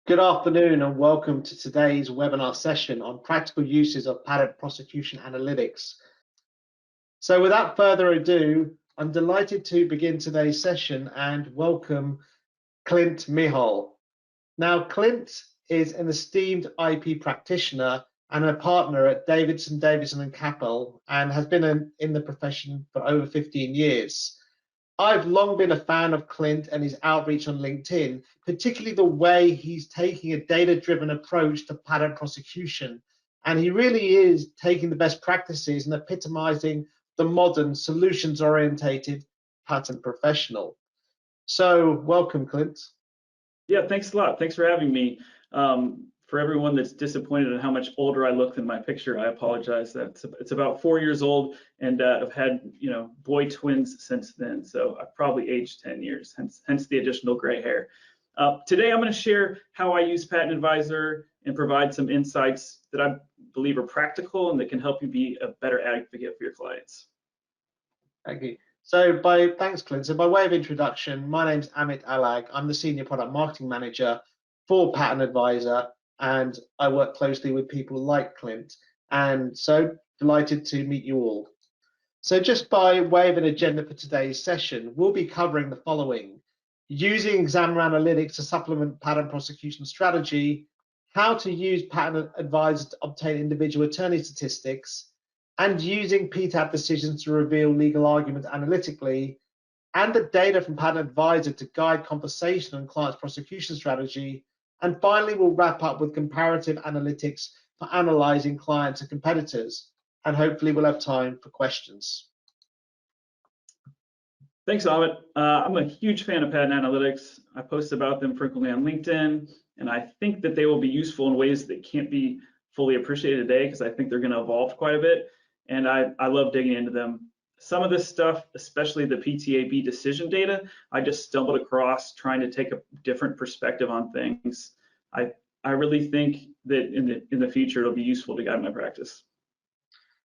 Good afternoon and welcome to today's webinar session on practical uses of patent prosecution analytics. So without further ado, I'm delighted to begin today's session and welcome Clint Mihal. Now, Clint is an esteemed IP practitioner and a partner at Davidson & Capel and has been in the profession for over 15 years. I've long been a fan of Clint and his outreach on LinkedIn, particularly the way he's taking a data-driven approach to patent prosecution. And he really is taking the best practices and epitomizing the modern solutions-orientated patent professional. So welcome, Clint. Yeah, thanks a lot. Thanks for having me. For everyone that's disappointed in how much older I look than my picture, I apologize. It's about 4 years old, and I've had boy twins since then, so I've probably aged 10 years, hence the additional gray hair. Today I'm going to share how I use Patent Advisor and provide some insights that I believe are practical and that can help you be a better advocate for your clients. Thank you. Thanks, Clint. So by way of introduction, my name's Amit Alag. I'm the Senior Product Marketing Manager for Patent Advisor, and I work closely with people like Clint. And so delighted to meet you all. So just by way of an agenda for today's session, we'll be covering the following: using examiner analytics to supplement patent prosecution strategy, how to use Patent Advisor to obtain individual attorney statistics, and using PTAB decisions to reveal legal arguments analytically, and the data from Patent Advisor to guide conversation on client's prosecution strategy. And finally, we'll wrap up with comparative analytics for analyzing clients and competitors. And hopefully we'll have time for questions. Thanks, Amit. I'm a huge fan of patent analytics. I post about them frequently on LinkedIn, and I think that they will be useful in ways that can't be fully appreciated today because I think they're going to evolve quite a bit. And I love digging into them. Some of this stuff, especially the PTAB decision data, I just stumbled across trying to take a different perspective on things. I really think that in the future it'll be useful to guide my practice.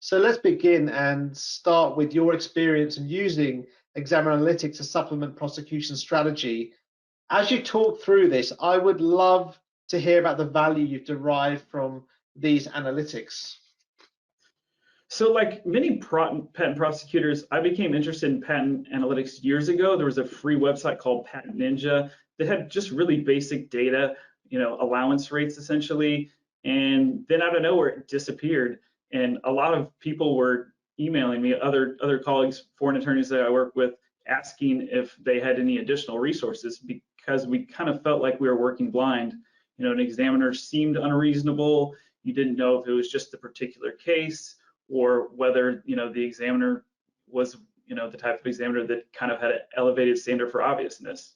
So let's begin and start with your experience in using examiner analytics to supplement prosecution strategy. As you talk through this, I would love to hear about the value you've derived from these analytics. So like many patent prosecutors, I became interested in patent analytics years ago. There was a free website called Patent Ninja that had just really basic data, allowance rates essentially. And then out of nowhere, it disappeared. And a lot of people were emailing me, other colleagues, foreign attorneys that I work with, asking if they had any additional resources because we kind of felt like we were working blind. An examiner seemed unreasonable. You didn't know if it was just a particular case or whether the examiner was the type of examiner that kind of had an elevated standard for obviousness.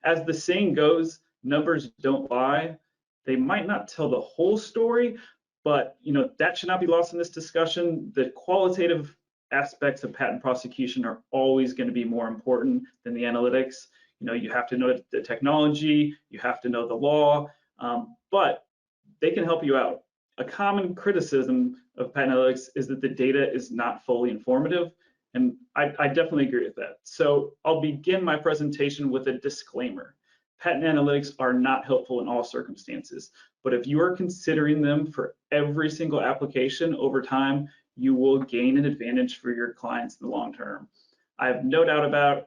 As the saying goes, numbers don't lie. They might not tell the whole story, but that should not be lost in this discussion. The qualitative aspects of patent prosecution are always going to be more important than the analytics. You have to know the technology, you have to know the law, but they can help you out. A common criticism of patent analytics is that the data is not fully informative, and I definitely agree with that. So I'll begin my presentation with a disclaimer. Patent analytics are not helpful in all circumstances, but if you are considering them for every single application over time, you will gain an advantage for your clients in the long term. I have no doubt about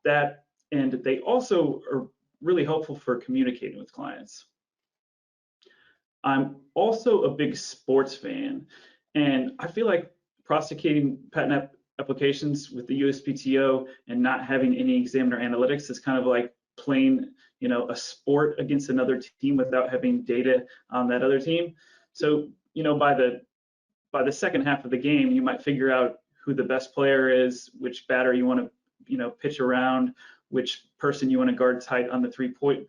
that, and they also are really helpful for communicating with clients. I'm also a big sports fan, and I feel like prosecuting patent applications with the USPTO and not having any examiner analytics is kind of like playing, a sport against another team without having data on that other team. So, by the second half of the game, you might figure out who the best player is, which batter you want to, pitch around, which person you want to guard tight on the 3-point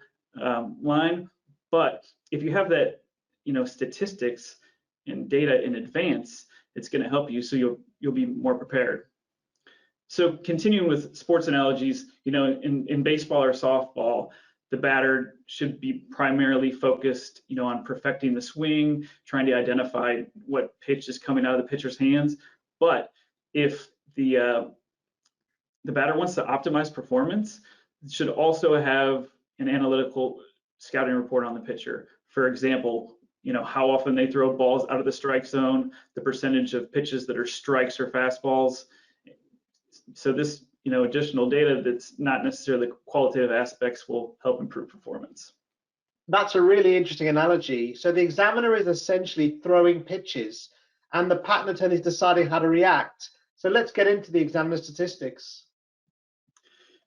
line. But if you have that statistics and data in advance, it's going to help you, so you'll be more prepared. So continuing with sports analogies, in baseball or softball, the batter should be primarily focused, on perfecting the swing, trying to identify what pitch is coming out of the pitcher's hands. But if the batter wants to optimize performance, it should also have an analytical scouting report on the pitcher. For example, how often they throw balls out of the strike zone, the percentage of pitches that are strikes or fastballs. So this, additional data that's not necessarily qualitative aspects will help improve performance. That's a really interesting analogy. So the examiner is essentially throwing pitches and the patent attorney is deciding how to react. So let's get into the examiner statistics.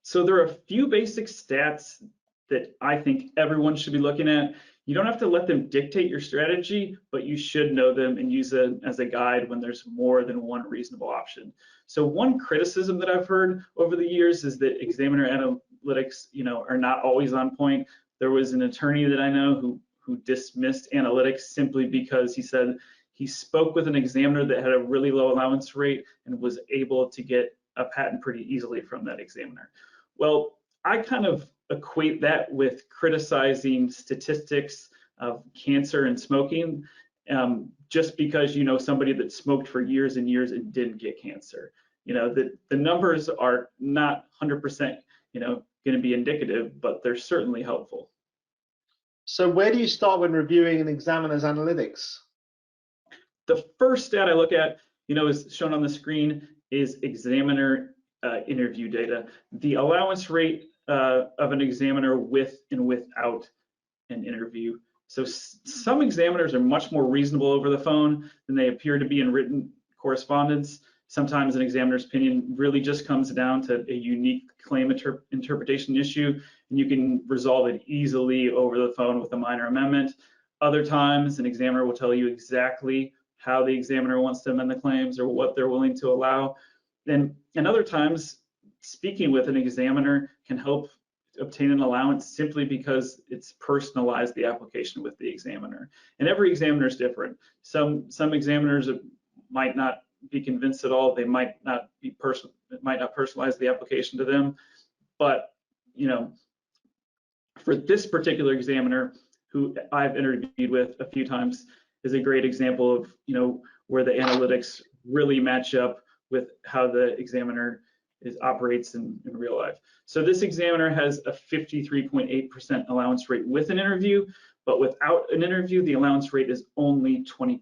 So there are a few basic stats that I think everyone should be looking at. You don't have to let them dictate your strategy, but you should know them and use them as a guide when there's more than one reasonable option. So one criticism that I've heard over the years is that examiner analytics, are not always on point. There was an attorney that I know who dismissed analytics simply because he said he spoke with an examiner that had a really low allowance rate and was able to get a patent pretty easily from that examiner. Well, I kind of equate that with criticizing statistics of cancer and smoking, just because somebody that smoked for years and years and didn't get cancer. The numbers are not 100%, going to be indicative, but they're certainly helpful. So where do you start when reviewing an examiner's analytics? The first stat I look at, is shown on the screen, is examiner interview data. The allowance rate of an examiner with and without an interview. So some examiners are much more reasonable over the phone than they appear to be in written correspondence. Sometimes an examiner's opinion really just comes down to a unique claim interpretation issue, and you can resolve it easily over the phone with a minor amendment. Other times, an examiner will tell you exactly how the examiner wants to amend the claims or what they're willing to allow. And other times, speaking with an examiner can help obtain an allowance simply because it's personalized the application with the examiner. And every examiner is different. Some examiners might not be convinced at all. They might not personalize the application to them. But for this particular examiner, who I've interviewed with a few times, is a great example of where the analytics really match up with how the examiner operates in real life. So this examiner has a 53.8% allowance rate with an interview, but without an interview, the allowance rate is only 20%.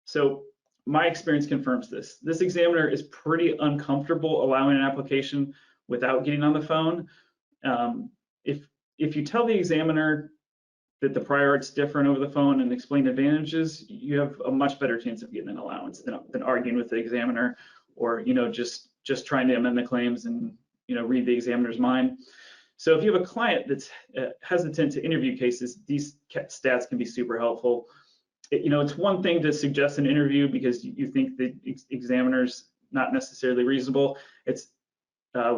So my experience confirms this. This examiner is pretty uncomfortable allowing an application without getting on the phone. If you tell the examiner that the prior art's different over the phone and explain advantages, you have a much better chance of getting an allowance than arguing with the examiner or just trying to amend the claims and read the examiner's mind. So if you have a client that's hesitant to interview cases, these stats can be super helpful. It's one thing to suggest an interview because you think the examiner's not necessarily reasonable. It's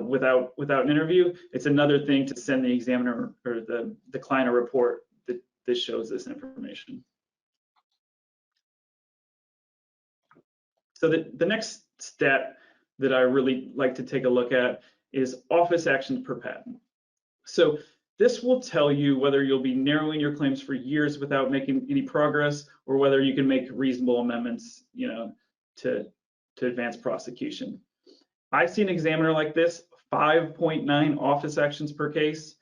without an interview. It's another thing to send the examiner or the client a report that this shows this information. So the next stat that I really like to take a look at is office actions per patent. So this will tell you whether you'll be narrowing your claims for years without making any progress, or whether you can make reasonable amendments, to advance prosecution. I see an examiner like this, 5.9 office actions per case,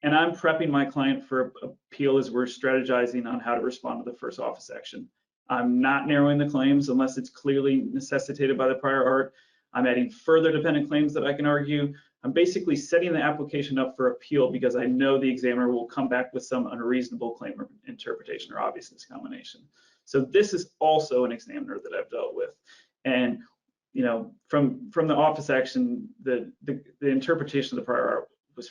and I'm prepping my client for appeal as we're strategizing on how to respond to the first office action. I'm not narrowing the claims unless it's clearly necessitated by the prior art. I'm adding further dependent claims that I can argue. I'm basically setting the application up for appeal because I know the examiner will come back with some unreasonable claim or interpretation or obviousness combination. So this is also an examiner that I've dealt with. And from the office action, the interpretation of the prior art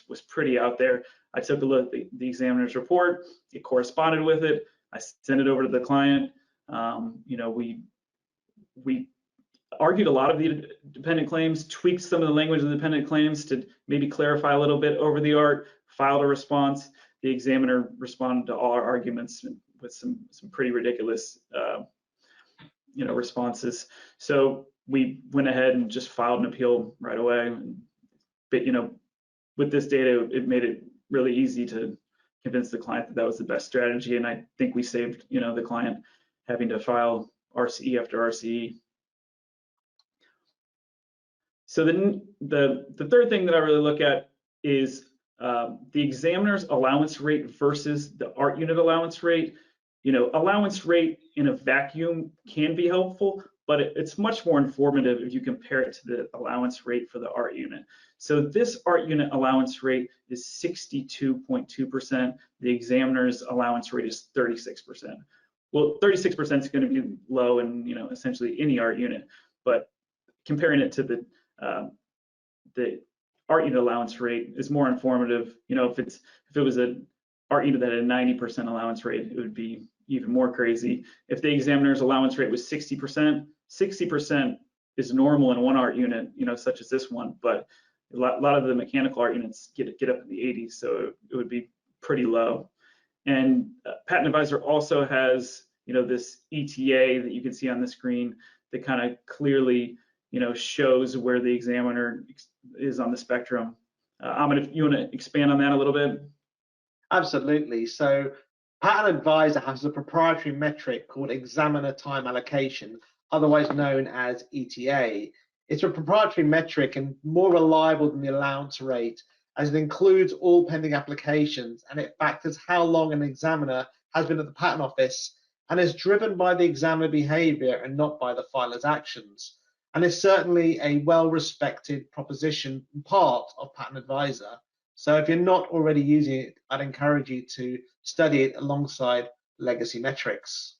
was pretty out there. I took a look at the examiner's report. It corresponded with it. I sent it over to the client. We argued a lot of the dependent claims, tweaked some of the language of the dependent claims to maybe clarify a little bit over the art, filed a response. The examiner responded to all our arguments with some pretty ridiculous responses. So we went ahead and just filed an appeal right away. But with this data, it made it really easy to convince the client that that was the best strategy. And I think we saved the client having to file RCE after RCE. So then the third thing that I really look at is the examiner's allowance rate versus the art unit allowance rate. Allowance rate in a vacuum can be helpful, but it's much more informative if you compare it to the allowance rate for the art unit. So this art unit allowance rate is 62.2%. The examiner's allowance rate is 36%. Well, 36% is going to be low in essentially any art unit, but comparing it to the art unit allowance rate is more informative. If it was an art unit that had a 90% allowance rate, it would be even more crazy. If the examiner's allowance rate was 60%, 60% is normal in one art unit, such as this one, but a lot of the mechanical art units get up in the 80s, so it would be pretty low. And Patent Advisor also has, this ETA that you can see on the screen that kind of clearly, shows where the examiner is on the spectrum. Ahmed, if you want to expand on that a little bit. Absolutely. So Patent Advisor has a proprietary metric called examiner time allocation, otherwise known as ETA. It's a proprietary metric and more reliable than the allowance rate, as it includes all pending applications and it factors how long an examiner has been at the Patent Office and is driven by the examiner behavior and not by the filer's actions. And it's certainly a well-respected proposition and part of Patent Advisor. So if you're not already using it, I'd encourage you to study it alongside legacy metrics.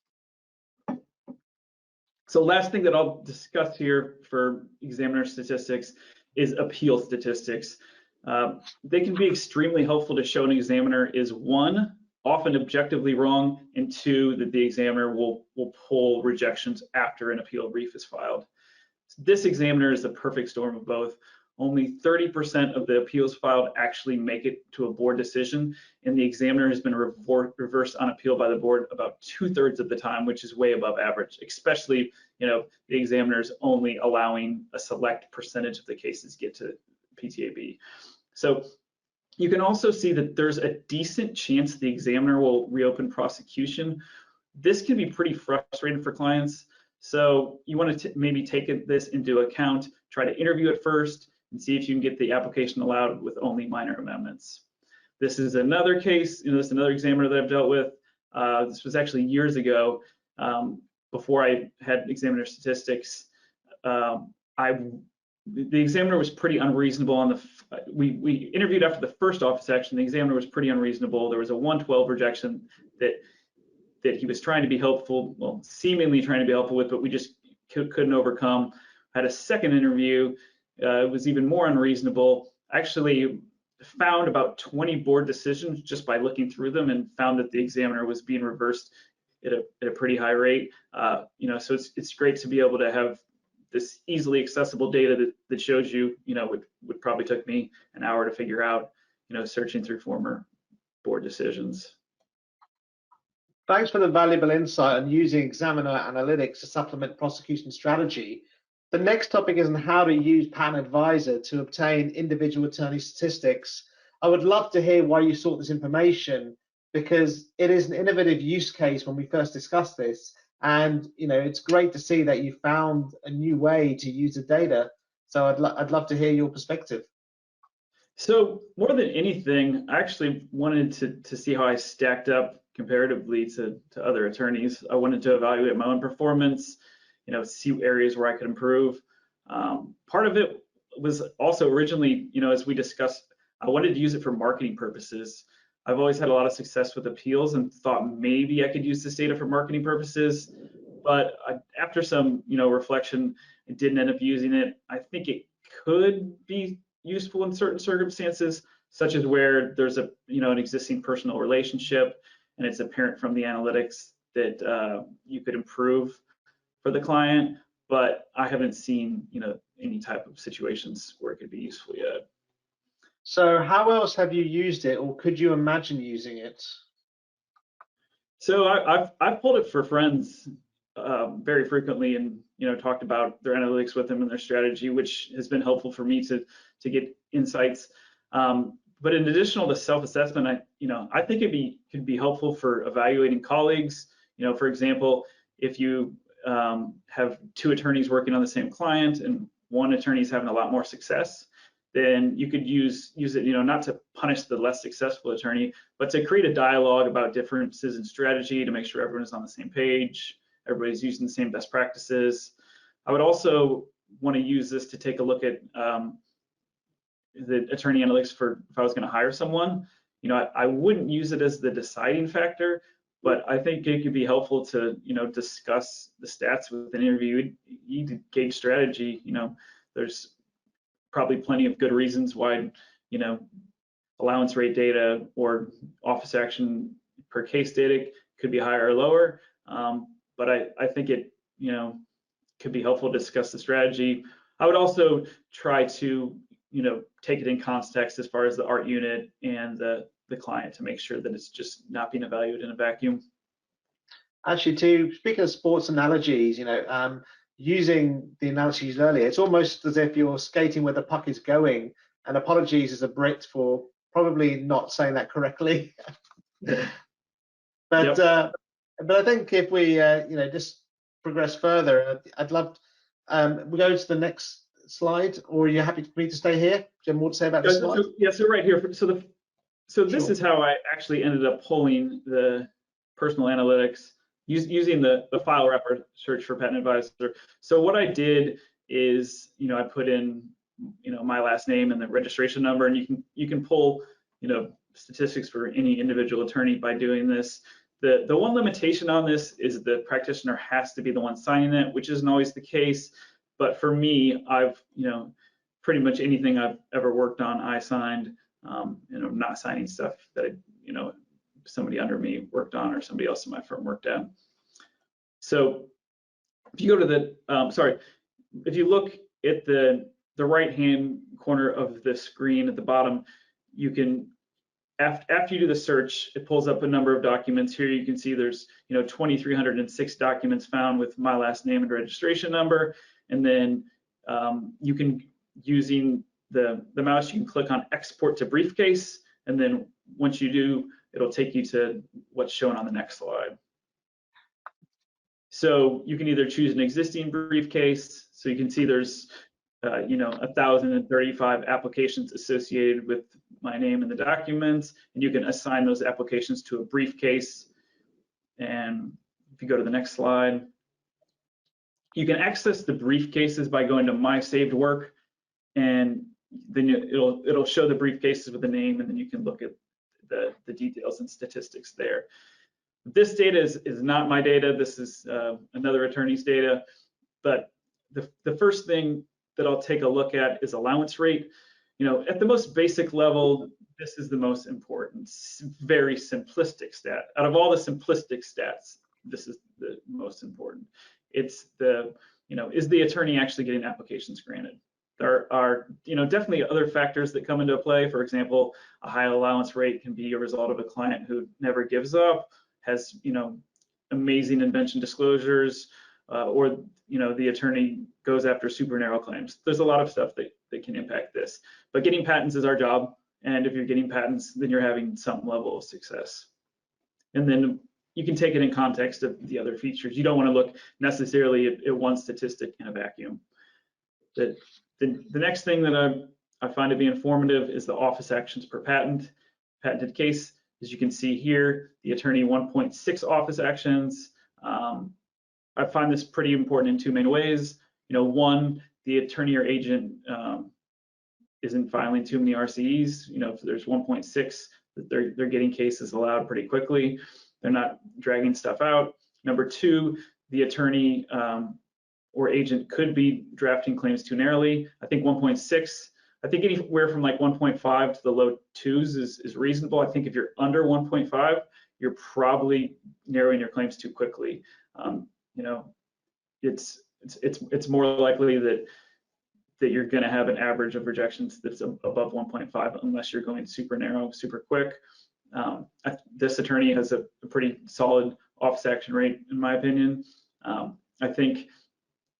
So last thing that I'll discuss here for examiner statistics is appeal statistics. They can be extremely helpful to show an examiner is one, often objectively wrong, and two, that the examiner will pull rejections after an appeal brief is filed. This examiner is the perfect storm of both. Only 30% of the appeals filed actually make it to a board decision, and the examiner has been reversed on appeal by the board about 2/3 of the time, which is way above average, especially, the examiner's only allowing a select percentage of the cases get to PTAB. So you can also see that there's a decent chance the examiner will reopen prosecution. This can be pretty frustrating for clients. So you want to maybe take this into account, try to interview it first, and see if you can get the application allowed with only minor amendments. This is another case, this is another examiner that I've dealt with. This was actually years ago, before I had examiner statistics. The examiner was pretty unreasonable on we interviewed after the first office action. The examiner was pretty unreasonable. There was a 112 rejection that he was trying to be helpful, well, seemingly trying to be helpful with, but we just couldn't overcome. Had a second interview, it was even more unreasonable. Actually found about 20 board decisions just by looking through them and found that the examiner was being reversed at a pretty high rate. So it's great to be able to have this easily accessible data that shows you, would probably took me an hour to figure out, searching through former board decisions. Thanks for the valuable insight on using examiner analytics to supplement prosecution strategy. The next topic is on how to use Patent Advisor to obtain individual attorney statistics. I would love to hear why you sought this information, because it is an innovative use case when we first discussed this. And it's great to see that you found a new way to use the data. So I'd love to hear your perspective. So more than anything, I actually wanted to see how I stacked up comparatively to other attorneys. I wanted to evaluate my own performance, see areas where I could improve. Part of it was also originally, as we discussed, I wanted to use it for marketing purposes. I've always had a lot of success with appeals and thought maybe I could use this data for marketing purposes, but after some, reflection, I didn't end up using it. I think it could be useful in certain circumstances, such as where there's an existing personal relationship and it's apparent from the analytics that you could improve for the client, but I haven't seen, any type of situations where it could be useful yet. So how else have you used it, or could you imagine using it? So I've pulled it for friends very frequently, and talked about their analytics with them and their strategy, which has been helpful for me to get insights. But in addition to self-assessment, I think it could be helpful for evaluating colleagues. For example, if you have two attorneys working on the same client and one attorney is having a lot more success, then you could use it, not to punish the less successful attorney, but to create a dialogue about differences in strategy to make sure everyone is on the same page, everybody's using the same best practices. I would also want to use this to take a look at the attorney analytics for if I was going to hire someone. I wouldn't use it as the deciding factor, but I think it could be helpful to, discuss the stats with an interviewee to gauge strategy. There's probably plenty of good reasons why, allowance rate data or office action per case data could be higher or lower. But I think it, could be helpful to discuss the strategy. I would also try to, take it in context as far as the art unit and the client to make sure that it's just not being evaluated in a vacuum. Actually, speaking of sports analogies, using the analogy used earlier, it's almost as if you're skating where the puck is going. And apologies as a Brit for probably not saying that correctly. But Yep. But I think if we just progress further, I'd love we go to the next slide, or are you happy for me to stay here? Do you have more to say about the slide? So right here. So this Sure. is how I actually ended up pulling the personal analytics using the file wrapper search for Patent Advisor. So what I did is, I put in, my last name and the registration number, and you can pull, statistics for any individual attorney by doing this. The one limitation on this is the practitioner has to be the one signing it, which isn't always the case. But for me, I've, pretty much anything I've ever worked on, I signed. Not signing stuff that somebody under me worked on or somebody else in my firm worked at. So if you go to the, if you look at the right-hand corner of the screen at the bottom, you can, after you do the search, it pulls up a number of documents. Here you can see there's 2,306 documents found with my last name and registration number. And then you can, using the mouse, you can click on export to briefcase. And then once you do, it'll take you to what's shown on the next slide. So you can either choose an existing briefcase. So you can see there's 1,035 applications associated with my name in the documents, and you can assign those applications to a briefcase. And if you go to the next slide, you can access the briefcases by going to My Saved Work, and then it'll show the briefcases with the name, and then you can look at the details and statistics there. This data is not my data. This is another attorney's data, but the first thing that I'll take a look at is allowance rate. At the most basic level, this is the most important, very simplistic stat. Out of all the simplistic stats, this is the most important. It's is the attorney actually getting applications granted? There are definitely other factors that come into play. For example, a high allowance rate can be a result of a client who never gives up, has amazing invention disclosures, or the attorney goes after super narrow claims. There's a lot of stuff that can impact this. But getting patents is our job, and if you're getting patents, then you're having some level of success. And then you can take it in context of the other features. You don't want to look necessarily at one statistic in a vacuum. The next thing that I find to be informative is the office actions per patented case. As you can see here, the attorney 1.6 office actions. I find this pretty important in two main ways. One, the attorney or agent isn't filing too many RCEs. If there's 1.6, they're getting cases allowed pretty quickly. They're not dragging stuff out. Number two, the attorney or agent could be drafting claims too narrowly. I think 1.6, I think anywhere from like 1.5 to the low 2s is reasonable. I think if you're under 1.5, you're probably narrowing your claims too quickly. It's more likely that you're going to have an average of rejections that's above 1.5 unless you're going super narrow, super quick. This attorney has a pretty solid office action rate, in my opinion. I think,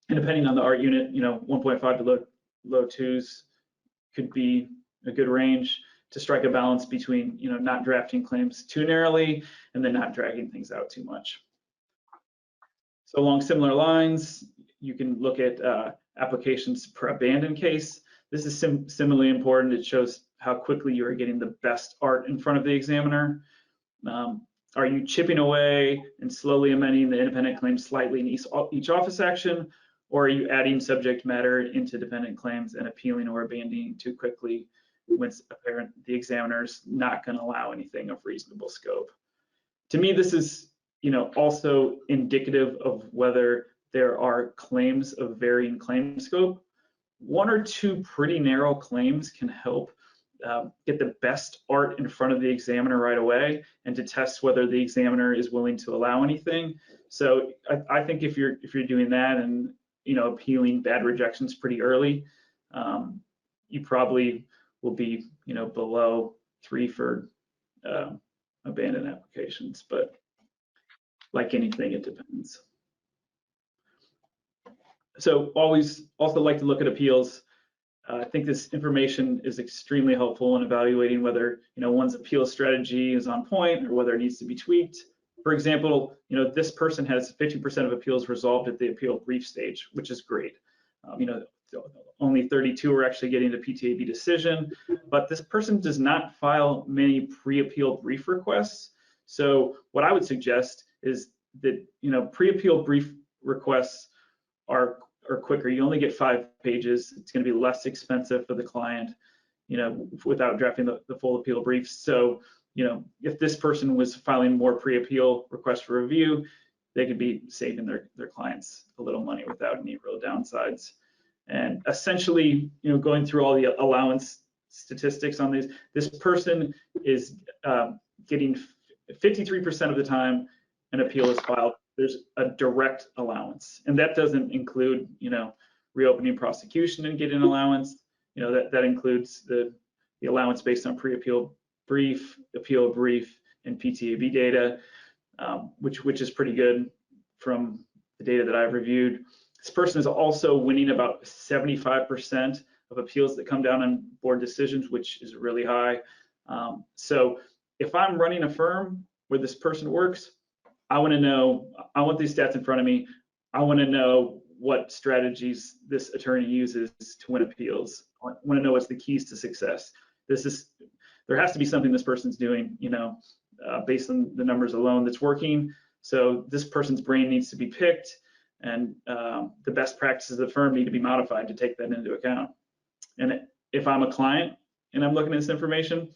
and depending on the art unit, 1.5 to low 2s could be a good range to strike a balance between, not drafting claims too narrowly and then not dragging things out too much. So along similar lines, you can look at applications per abandoned case. This is similarly important. It shows how quickly you are getting the best art in front of the examiner. Are you chipping away and slowly amending the independent claims slightly in each office action, or are you adding subject matter into dependent claims and appealing or abandoning too quickly when it's apparent the examiner's not going to allow anything of reasonable scope? To me, this is, also indicative of whether there are claims of varying claim scope. One or two pretty narrow claims can help get the best art in front of the examiner right away and to test whether the examiner is willing to allow anything. So I think if you're doing that and appealing bad rejections pretty early, you probably will be below 3 for abandoned applications, but like anything, it depends. So always also like to look at appeals. I think this information is extremely helpful in evaluating whether one's appeal strategy is on point or whether it needs to be tweaked. For example, this person has 50% of appeals resolved at the appeal brief stage, which is great. Only 32 are actually getting a PTAB decision, but this person does not file many pre-appeal brief requests. So what I would suggest is that pre-appeal brief requests are quicker. You only get 5 pages. It's going to be less expensive for the client, without drafting the full appeal brief. So, if this person was filing more pre-appeal requests for review, they could be saving their clients a little money without any real downsides. And essentially, going through all the allowance statistics on these, this person is getting 53% of the time an appeal is filed, there's a direct allowance, and that doesn't include reopening prosecution and getting allowance. That includes the allowance based on pre-appeal brief, appeal brief, and PTAB data, which is pretty good from the data that I've reviewed. This person is also winning about 75% of appeals that come down on board decisions, which is really high. So if I'm running a firm where this person works, I want these stats in front of me. I want to know what strategies this attorney uses to win appeals. I want to know what's the keys to success. There has to be something this person's doing, based on the numbers alone that's working. So this person's brain needs to be picked, and the best practices of the firm need to be modified to take that into account. And if I'm a client and I'm looking at this information,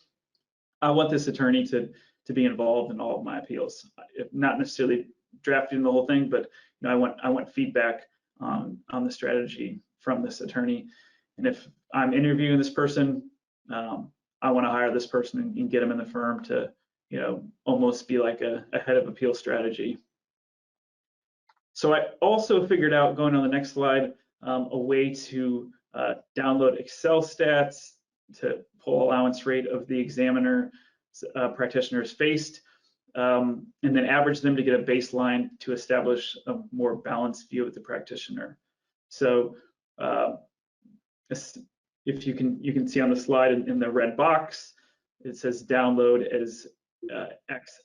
I want this attorney to be involved in all of my appeals. Not necessarily drafting the whole thing, but I want feedback on the strategy from this attorney. And if I'm interviewing this person, I want to hire this person and get them in the firm to almost be like a head of appeal strategy. So I also figured out, going on the next slide, a way to download Excel stats to pull allowance rate of the examiner practitioners faced, and then average them to get a baseline to establish a more balanced view of the practitioner. So if you can see on the slide in the red box, it says download as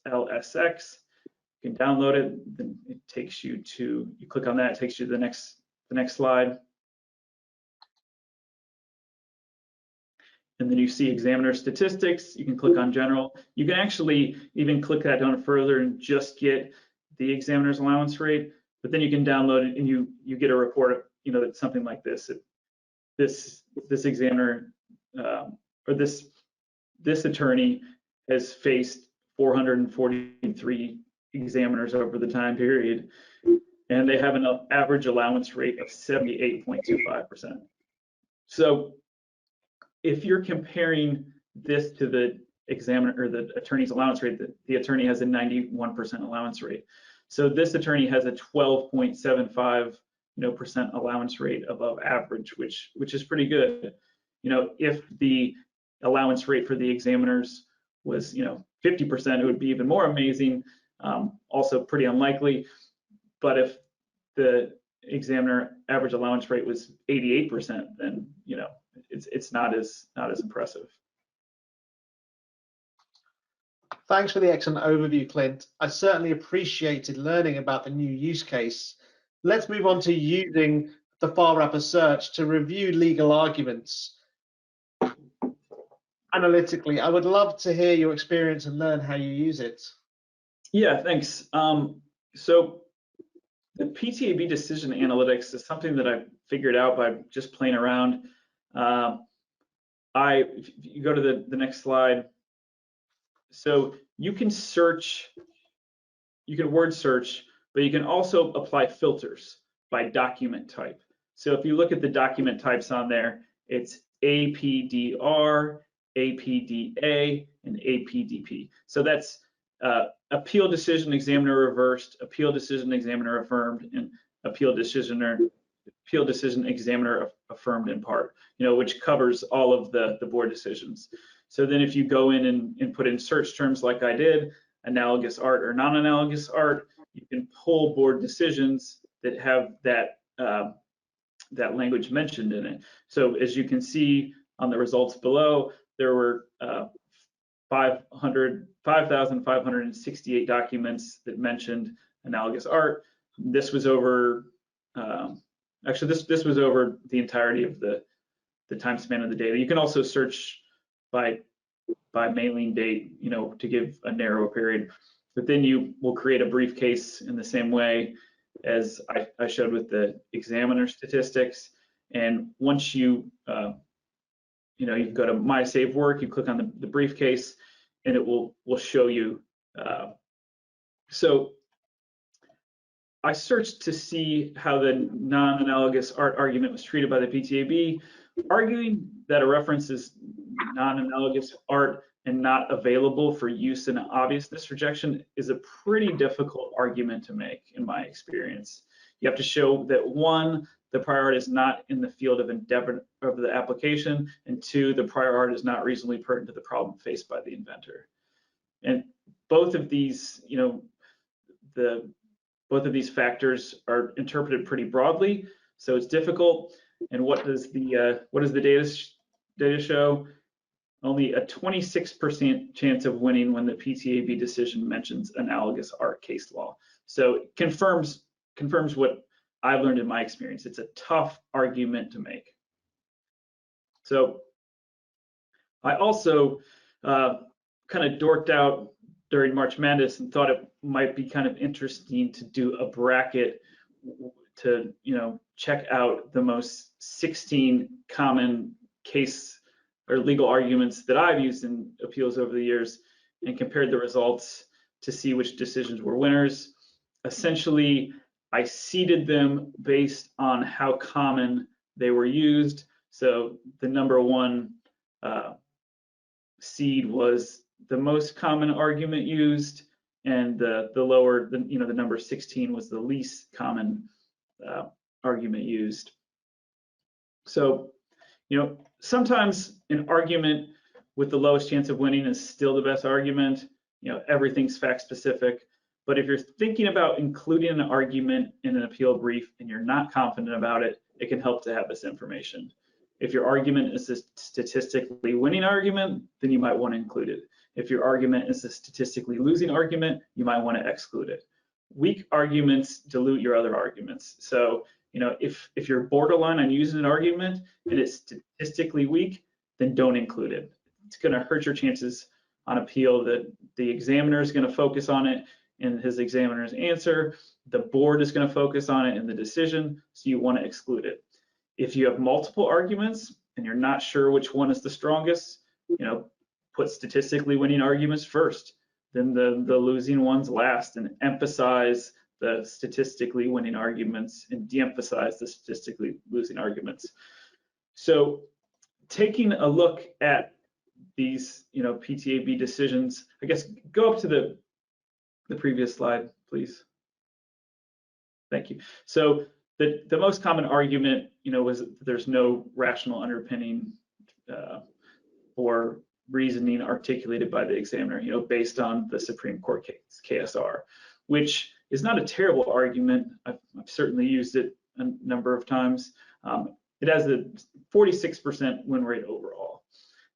XLSX. You can download it, then it takes you to, you click on that, it takes you to the next slide. And then you see examiner statistics. You can click on general. You can actually even click that down further and just get the examiner's allowance rate, but then you can download it and you get a report, that's something like this. This examiner or this attorney has faced 443 examiners over the time period, and they have an average allowance rate of 78.25%. So if you're comparing this to the examiner or the attorney's allowance rate, the attorney has a 91% allowance rate. So this attorney has a 12.75% allowance rate above average, which is pretty good. If the allowance rate for the examiners was 50%, it would be even more amazing. Also pretty unlikely. But if the examiner average allowance rate was 88%, then it's not as impressive. Thanks for the excellent overview, Clint. I certainly appreciated learning about the new use case. Let's move on to using the file wrapper search to review legal arguments analytically. I would love to hear your experience and learn how you use it. Yeah, thanks. So the PTAB decision analytics is something that I figured out by just playing around. If you go to the next slide. So you can search, you can word search, but you can also apply filters by document type. So if you look at the document types on there, it's APDR, APDA, and APDP. So that's appeal decision examiner reversed, appeal decision examiner affirmed, and appeal decision examiner affirmed in part, which covers all of the board decisions. So then if you go in and put in search terms like I did, analogous art or non-analogous art, you can pull board decisions that have that that language mentioned in it. So as you can see on the results below, there were 5,568 documents that mentioned analogous art. This was over, actually this was over the entirety of the time span of the data. You can also search by mailing date, to give a narrow period. But then you will create a briefcase in the same way as I showed with the examiner statistics. And once you you go to My Save Work, you click on the briefcase, and it will show you. So I searched to see how the non-analogous art argument was treated by the PTAB. Arguing that a reference is non-analogous art and not available for use in obviousness rejection is a pretty difficult argument to make, in my experience. You have to show that, one, the prior art is not in the field of endeavor of the application, and two, the prior art is not reasonably pertinent to the problem faced by the inventor. And both of these, both of these factors are interpreted pretty broadly, so it's difficult. And what does the data show? Only a 26% chance of winning when the PTAB decision mentions analogous art case law. So it confirms what I've learned in my experience. It's a tough argument to make. So I also kind of dorked out during March Madness and thought it might be kind of interesting to do a bracket to check out the most 16 common case or legal arguments that I've used in appeals over the years and compared the results to see which decisions were winners. Essentially, I seeded them based on how common they were used. So the number one seed was the most common argument used, and the lower, the number 16 was the least common argument used. So, sometimes an argument with the lowest chance of winning is still the best argument. Everything's fact specific. But if you're thinking about including an argument in an appeal brief and you're not confident about it, it can help to have this information. If your argument is a statistically winning argument, then you might want to include it. If your argument is a statistically losing argument, you might want to exclude it. Weak arguments dilute your other arguments. So, if you're borderline on using an argument and it's statistically weak, then don't include it. It's going to hurt your chances on appeal. That the examiner is going to focus on it in his examiner's answer. The board is going to focus on it in the decision, so you want to exclude it. If you have multiple arguments and you're not sure which one is the strongest, put statistically winning arguments first, then the losing ones last, and emphasize the statistically winning arguments and de-emphasize the statistically losing arguments. So taking a look at these, PTAB decisions, I guess go up to the previous slide, please. Thank you. So the most common argument, was there's no rational underpinning or reasoning articulated by the examiner, based on the Supreme Court case, KSR, which is not a terrible argument. I've certainly used it a number of times. It has a 46% win rate overall.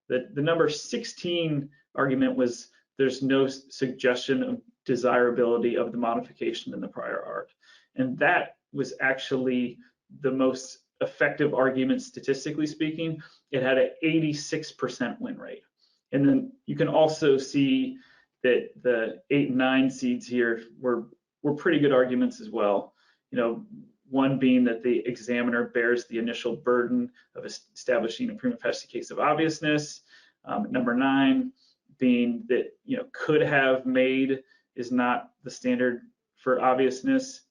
The number 16 argument was there's no suggestion of desirability of the modification in the prior art. And that was actually the most effective argument statistically speaking. It had an 86% win rate. And then you can also see that the 8 and 9 seeds here were pretty good arguments as well. One being that the examiner bears the initial burden of establishing a prima facie case of obviousness. Number 9 being that could have made is not the standard for obviousness.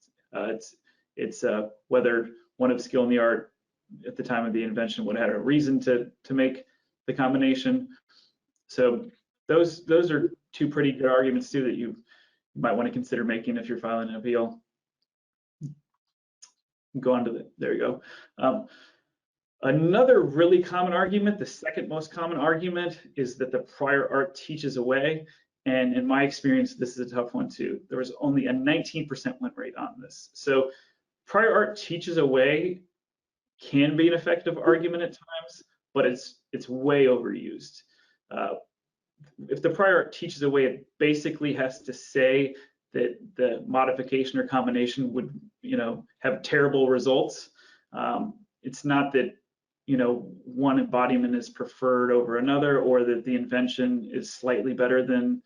It's whether one of skill in the art at the time of the invention would have had a reason to make the combination. So those are 2 pretty good arguments too that you might want to consider making if you're filing an appeal. Go on to there you go. Another really common argument, the second most common argument, is that the prior art teaches away. And in my experience, this is a tough one too. There was only a 19% win rate on this. So prior art teaches away can be an effective argument at times, but it's way overused. If the prior art teaches away, it basically has to say that the modification or combination would have terrible results. It's not that one embodiment is preferred over another, or that the invention is slightly better than,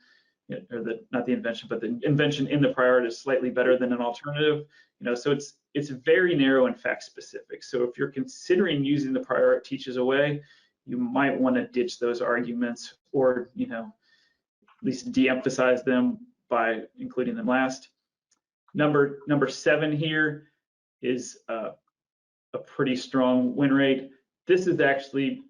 or not the invention, but the invention in the prior art is slightly better than an alternative. So it's very narrow and fact specific. So if you're considering using the prior art teaches away, you might want to ditch those arguments, or at least de-emphasize them by including them last. Number 7 here is a pretty strong win rate. This is actually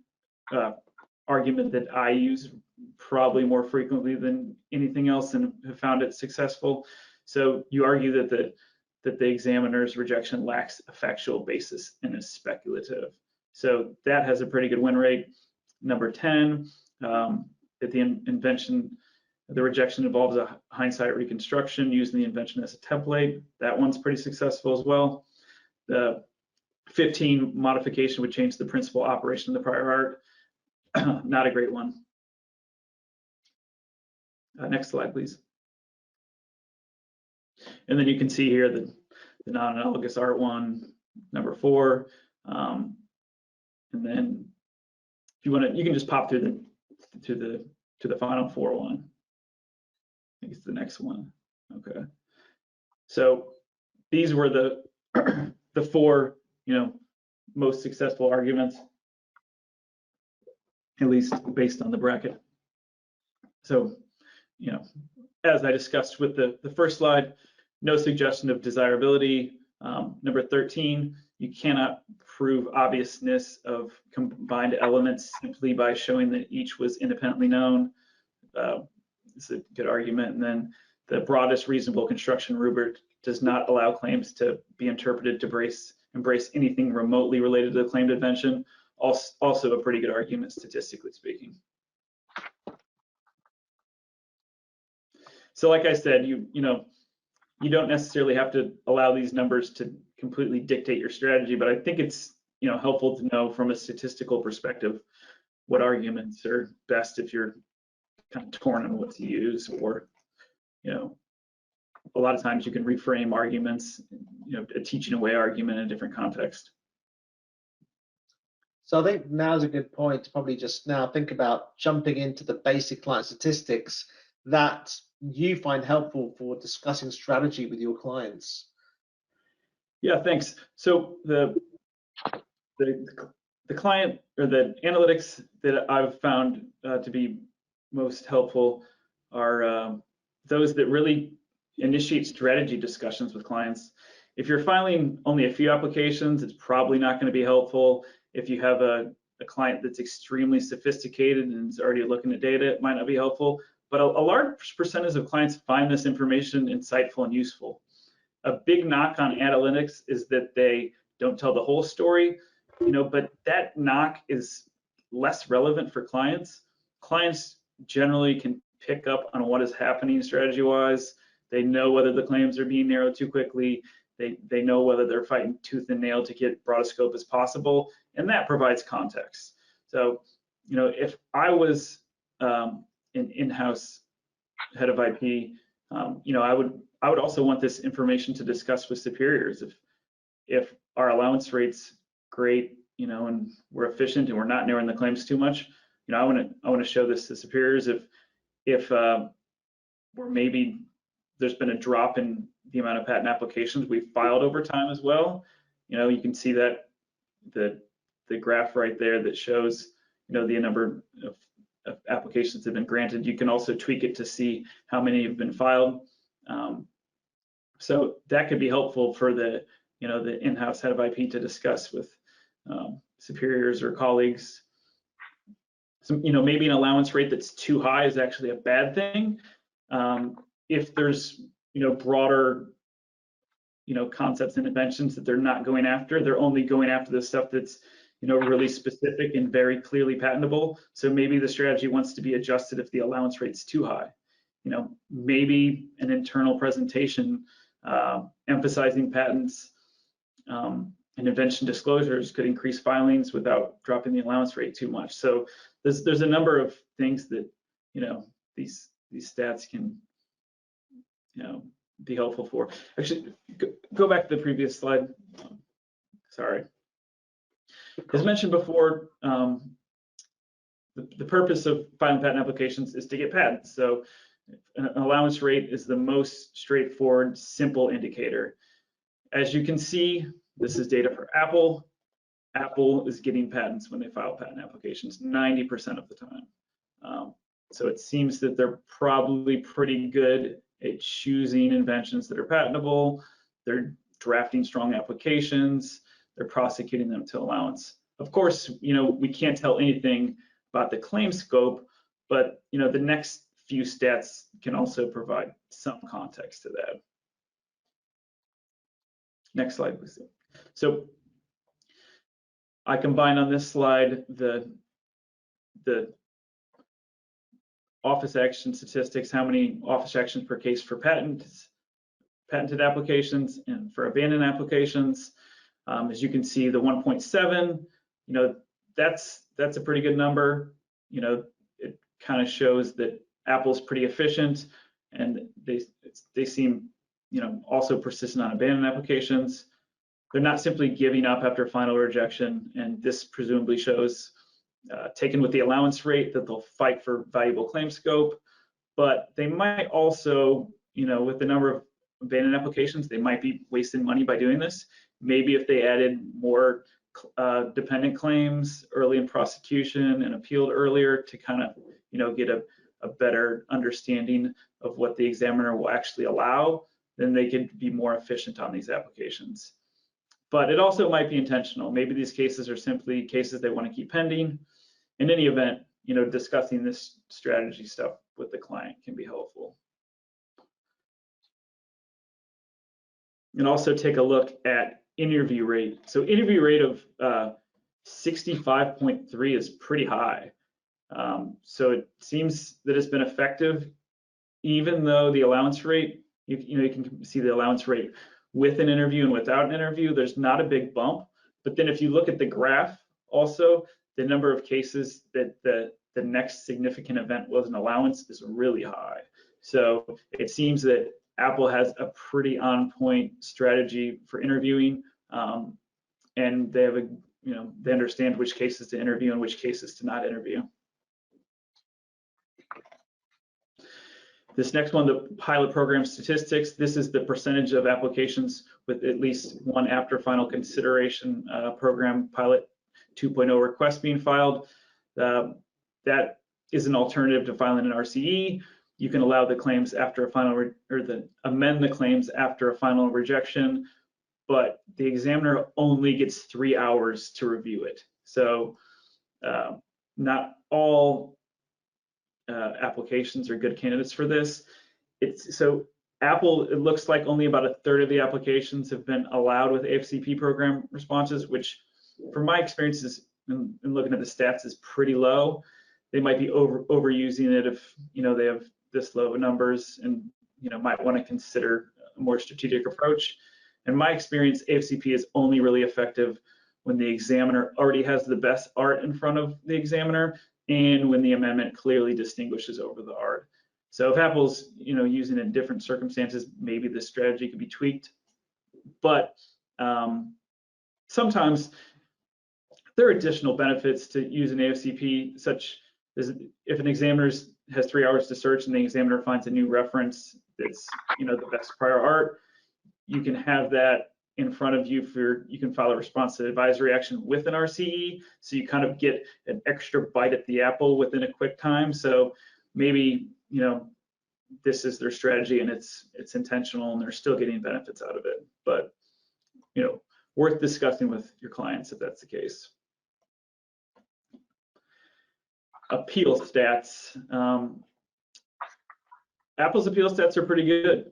argument that I use probably more frequently than anything else and have found it successful. So you argue that the examiner's rejection lacks a factual basis and is speculative. So that has a pretty good win rate. Number 10, that the rejection involves a hindsight reconstruction using the invention as a template. That one's pretty successful as well. The 15, modification would change the principal operation of the prior art. Not a great one. Next slide, please. And then you can see here the non-analogous art one, number 4. And then if you want to, you can just pop through to the final 4 one. I think it's the next one. Okay. So these were the 4 most successful arguments, at least based on the bracket. So as I discussed with the first slide, no suggestion of desirability. Number 13, you cannot prove obviousness of combined elements simply by showing that each was independently known. It's a good argument. And then the broadest reasonable construction rubric does not allow claims to be interpreted to embrace anything remotely related to the claimed invention. Also a pretty good argument, statistically speaking. So like I said, you don't necessarily have to allow these numbers to completely dictate your strategy, but I think it's helpful to know from a statistical perspective what arguments are best if you're kind of torn on what to use, or a lot of times you can reframe arguments, a teaching away argument in a different context. So I think now's a good point to probably just now think about jumping into the basic client statistics that you find helpful for discussing strategy with your clients. Yeah, thanks. So the client, or the analytics that I've found to be most helpful are those that really initiate strategy discussions with clients. If you're filing only a few applications, it's probably not going to be helpful. If you have a client that's extremely sophisticated and is already looking at data, it might not be helpful. But a large percentage of clients find this information insightful and useful. A big knock on analytics is that they don't tell the whole story, but that knock is less relevant for clients. Clients generally can pick up on what is happening strategy-wise. They know whether the claims are being narrowed too quickly. They know whether they're fighting tooth and nail to get broad a scope as possible, and that provides context. So, if I was an in-house head of IP, I would also want this information to discuss with superiors. If our allowance rate's great, and we're efficient and we're not narrowing the claims too much, I want to show this to superiors if or maybe there's been a drop in the amount of patent applications we've filed over time as well. You can see that the graph right there that shows the number of applications that have been granted. You can also tweak it to see how many have been filed. So that could be helpful for the in-house head of IP to discuss with superiors or colleagues. So, maybe an allowance rate that's too high is actually a bad thing. If there's broader concepts and inventions that they're not going after, they're only going after the stuff that's really specific and very clearly patentable. So maybe the strategy wants to be adjusted if the allowance rate's too high. Maybe an internal presentation emphasizing patents and invention disclosures could increase filings without dropping the allowance rate too much. So there's a number of things that these stats can be helpful for. Actually, go back to the previous slide. Sorry. As mentioned before, the purpose of filing patent applications is to get patents. So an allowance rate is the most straightforward, simple indicator. As you can see, this is data for Apple. Apple is getting patents when they file patent applications 90% of the time. So it seems that they're probably pretty good at choosing inventions that are patentable. They're drafting strong applications. They're prosecuting them to allowance. Of course, we can't tell anything about the claim scope, but the next few stats can also provide some context to that. Next slide, please. So I combined on this slide the office action statistics, how many office actions per case for patented applications and for abandoned applications. As you can see, the 1.7, that's a pretty good number. It kind of shows that Apple's pretty efficient, and they seem, also persistent on abandoned applications. They're not simply giving up after final rejection, and this presumably shows, taken with the allowance rate, that they'll fight for valuable claim scope. But they might also, with the number of abandoned applications, they might be wasting money by doing this. Maybe if they added more dependent claims early in prosecution and appealed earlier to kind of, get a better understanding of what the examiner will actually allow, then they could be more efficient on these applications. But it also might be intentional. Maybe these cases are simply cases they want to keep pending. In any event, discussing this strategy stuff with the client can be helpful. And also take a look at interview rate. So interview rate of 65.3 is pretty high. So it seems that it's been effective, even though the allowance rate, you can see the allowance rate with an interview and without an interview, there's not a big bump. But then if you look at the graph, also the number of cases that the next significant event was an allowance is really high. So it seems that Apple has a pretty on-point strategy for interviewing, and they have they understand which cases to interview and which cases to not interview. This next one, the pilot program statistics, this is the percentage of applications with at least one after final consideration program pilot 2.0 request being filed. That is an alternative to filing an RCE. You can allow the claims after a final, amend the claims after a final rejection, but the examiner only gets 3 hours to review it. So not all applications are good candidates for this. So Apple, it looks like only about 1/3 of the applications have been allowed with AFCP program responses, which from my experiences in looking at the stats is pretty low. They might be overusing it if they have this low numbers, and might want to consider a more strategic approach. In my experience, AFCP is only really effective when the examiner already has the best art in front of the examiner, and when the amendment clearly distinguishes over the art. So if Apple's using it in different circumstances, maybe this strategy could be tweaked. But sometimes there are additional benefits to using AFCP, such if an examiner has 3 hours to search and the examiner finds a new reference that's the best prior art, you can have that in front of you you can file a response to advisory action with an RCE, so you kind of get an extra bite at the apple within a quick time. So maybe this is their strategy and it's intentional and they're still getting benefits out of it, but worth discussing with your clients if that's the case. Appeal stats. Apple's appeal stats are pretty good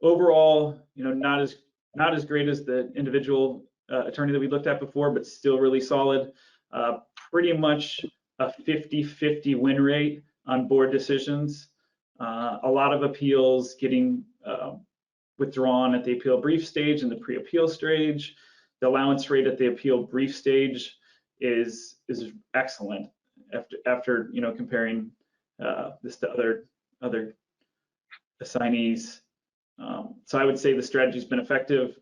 overall. Not as great as the individual attorney that we looked at before, but still really solid. Pretty much a 50-50 win rate on board decisions. A lot of appeals getting withdrawn at the appeal brief stage and the pre-appeal stage. The allowance rate at the appeal brief stage is excellent after comparing this to other assignees. So I would say the strategy's been effective.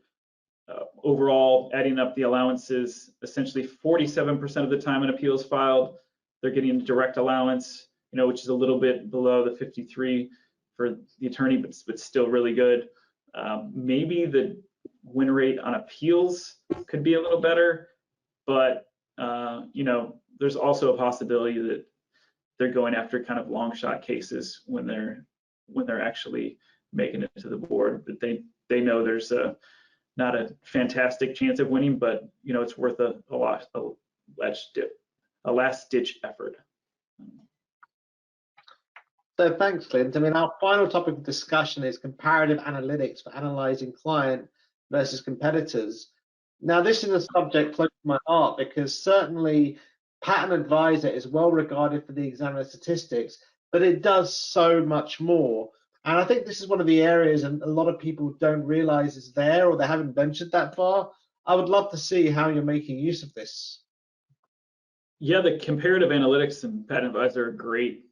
Overall, adding up the allowances, essentially 47% of the time an appeal is filed, they're getting direct allowance, which is a little bit below the 53 for the attorney, but still really good. Maybe the win rate on appeals could be a little better, but there's also a possibility that they're going after kind of long shot cases when they're actually making it to the board, but they know there's not a fantastic chance of winning, but it's worth a last ditch effort. So thanks, Clint. I mean, our final topic of discussion is comparative analytics for analyzing client versus competitors. Now, this is a subject close to my heart because certainly Patent Advisor is well regarded for the examiner statistics, but it does so much more. And I think this is one of the areas and a lot of people don't realize is there or they haven't ventured that far. I would love to see how you're making use of this. Yeah, the comparative analytics and Patent Advisor are great.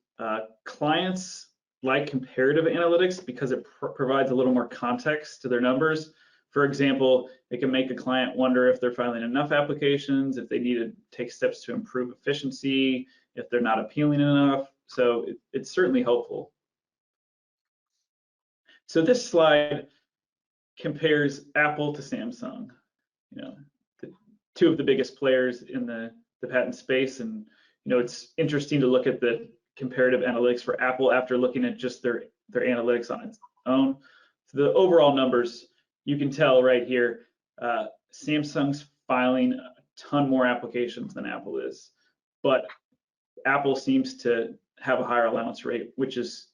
Clients like comparative analytics because it provides a little more context to their numbers. For example, it can make a client wonder if they're filing enough applications, if they need to take steps to improve efficiency, if they're not appealing enough. So it's certainly helpful. So this slide compares Apple to Samsung, two of the biggest players in the patent space. And it's interesting to look at the comparative analytics for Apple after looking at just their analytics on its own. So the overall numbers, you can tell right here, Samsung's filing a ton more applications than Apple is, but Apple seems to have a higher allowance rate, which is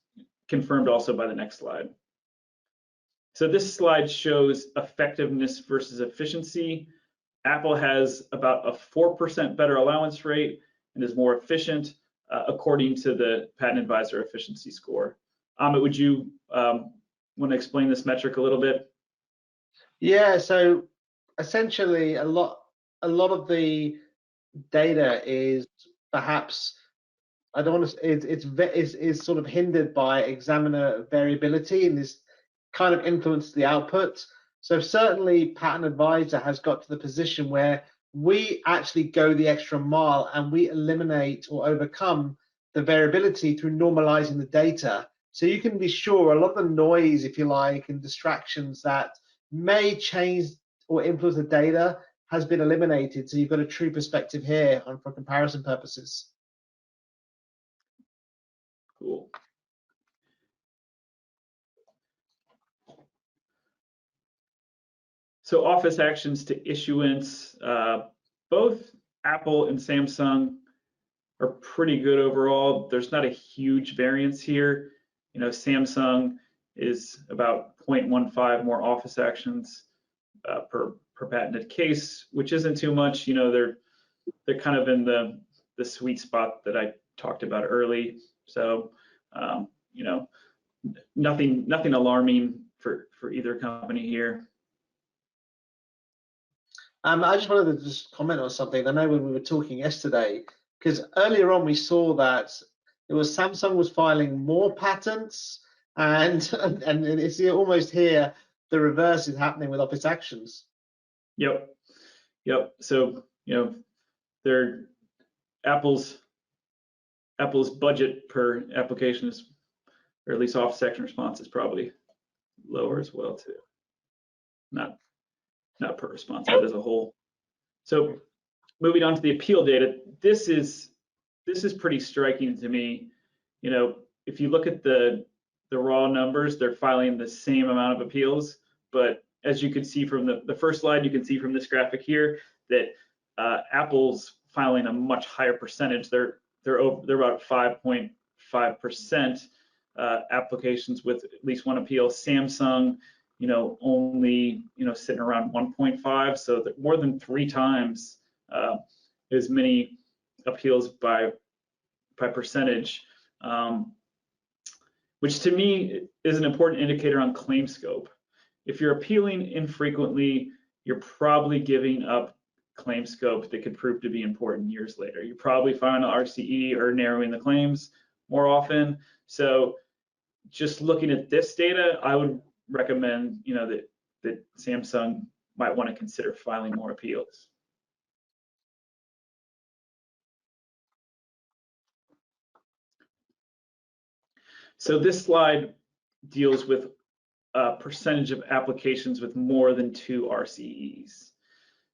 confirmed also by the next slide. So this slide shows effectiveness versus efficiency. Apple has about a 4% better allowance rate and is more efficient according to the Patent Advisor efficiency score. Amit, would you want to explain this metric a little bit? Yeah, so essentially a lot of the data is perhaps, I don't want to, it's sort of hindered by examiner variability, and this kind of influences the output. So certainly Patent Advisor has got to the position where we actually go the extra mile and we eliminate or overcome the variability through normalizing the data. So you can be sure a lot of the noise, if you like, and distractions that may change or influence the data has been eliminated. So you've got a true perspective here for comparison purposes. Cool. So office actions to issuance, both Apple and Samsung are pretty good overall. There's not a huge variance here. Samsung is about 0.15 more office actions per patented case, which isn't too much. They're kind of in the sweet spot that I talked about early. So nothing alarming for either company here. I just wanted to just comment on something. I know when we were talking yesterday, because earlier on we saw that it was Samsung was filing more patents, and it's almost here the reverse is happening with office actions. Yep. So Apple's Apple's budget per application is, or at least off section response is probably lower as well too. Not per response, that as a whole. So moving on to the appeal data, this is pretty striking to me. You know, if you look at the raw numbers, they're filing the same amount of appeals, but as you can see from the first slide, you can see from this graphic here that Apple's filing a much higher percentage. They're about 5.5% applications with at least one appeal. Samsung, you know, only, you know, sitting around 1.5, so more than 3 times as many appeals by percentage, which to me is an important indicator on claim scope. If you're appealing infrequently, you're probably giving up claim scope that could prove to be important years later. You're probably filing an RCE or narrowing the claims more often. So just looking at this data, I would recommend, you know, that Samsung might want to consider filing more appeals. So this slide deals with a percentage of applications with more than 2 RCEs.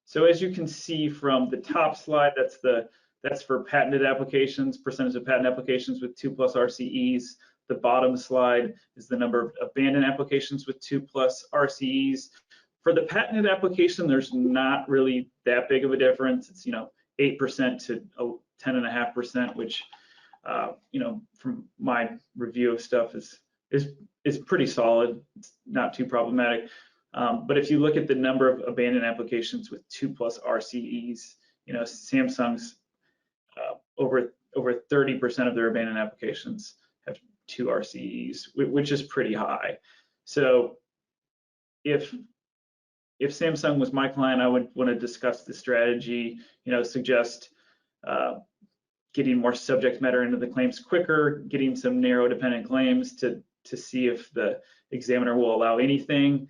So as you can see from the top slide, that's for patented applications, percentage of patent applications with 2+ RCEs. The bottom slide is the number of abandoned applications with 2+ RCEs. For the patented application, there's not really that big of a difference. It's, you know, 8% to 10.5%, which, you know, from my review of stuff is pretty solid. It's not too problematic. But if you look at the number of abandoned applications with 2+ RCEs, you know, Samsung's over 30% of their abandoned applications have 2 RCEs, which is pretty high. So if Samsung was my client, I would want to discuss the strategy, you know, suggest getting more subject matter into the claims quicker, getting some narrow dependent claims to see if the examiner will allow anything.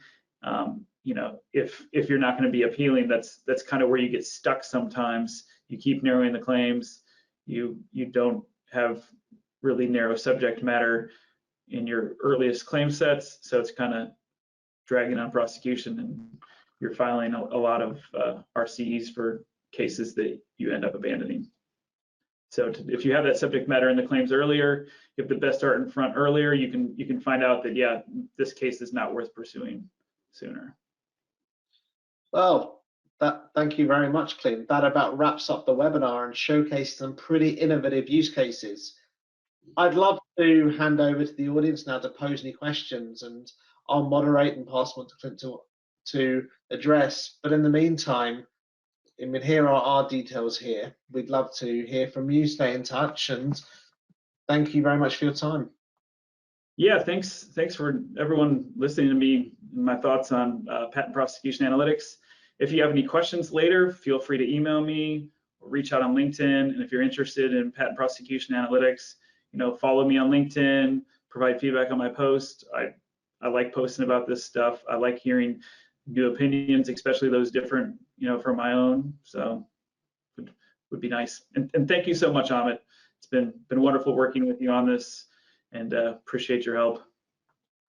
You know, if you're not going to be appealing, that's kind of where you get stuck sometimes. You keep narrowing the claims, you don't have really narrow subject matter in your earliest claim sets, so it's kind of dragging on prosecution, and you're filing a lot of RCEs for cases that you end up abandoning. So if you have that subject matter in the claims earlier, you have the best art in front earlier, you can find out that, yeah, this case is not worth pursuing sooner. Well, thank you very much, Clint. That about wraps up the webinar and showcased some pretty innovative use cases. I'd love to hand over to the audience now to pose any questions, and I'll moderate and pass them on to Clint to address. But in the meantime, I mean, here are our details here. We'd love to hear from you, stay in touch, and thank you very much for your time. Yeah, thanks for everyone listening to me and my thoughts on patent prosecution analytics. If you have any questions later, feel free to email me or reach out on LinkedIn. And if you're interested in patent prosecution analytics, you know, follow me on LinkedIn, provide feedback on my post. I like posting about this stuff. I like hearing new opinions, especially those different, you know, from my own. So would be nice. And thank you so much, Amit. It's been wonderful working with you on this, and appreciate your help.